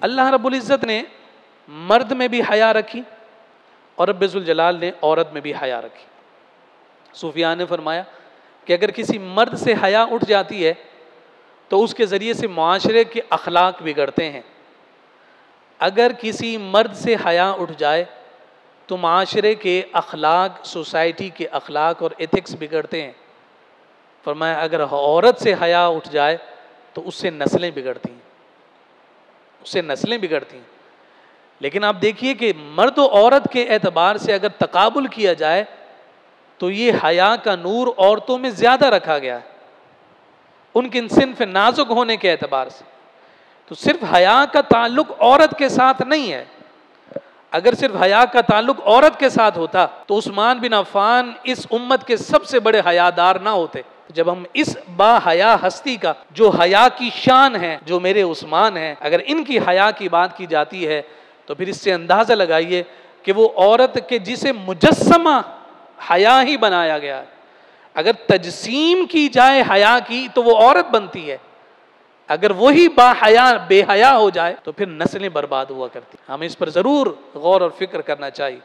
अल्लाह रब्बुल इज़्ज़त ने मर्द में भी हया रखी और रब्बुल ज़ुल जलाल ने औरत में भी हया रखी। सूफिया ने फरमाया कि अगर किसी मर्द से हया उठ जाती है तो उसके ज़रिए से मुआशरे के अखलाक बिगड़ते हैं। अगर किसी मर्द से हया उठ जाए तो माशरे के अखलाक, सोसाइटी के अखलाक और एथिक्स बिगड़ते हैं। फरमाया अगर औरत से हया उठ जाए तो उससे नस्लें बिगड़ती हैं, उससे नस्लें बिगड़ती हैं। लेकिन आप देखिए कि मर्द और औरत के एतबार से अगर तकाबुल किया जाए तो ये हया का नूर औरतों में ज़्यादा रखा गया है, उनके सिन्फ नाजुक होने के एतबार से। तो सिर्फ हया का ताल्लुक औरत के साथ नहीं है। अगर सिर्फ हया का ताल्लुक औरत के साथ होता तो उस्मान बिन अफ़्फ़ान इस उम्मत के सबसे बड़े हयादार ना होते। जब हम इस बाहया हस्ती का, जो हया की शान है, जो मेरे उस्मान है, अगर इनकी हया की बात की जाती है तो फिर इससे अंदाज़ा लगाइए कि वो औरत के जिसे मुजस्समा हया ही बनाया गया है, अगर तजसीम की जाए हया की तो वो औरत बनती है। अगर वही बाहया बेहया हो जाए तो फिर नस्लें बर्बाद हुआ करती। हमें इस पर ज़रूर गौर और फिक्र करना चाहिए।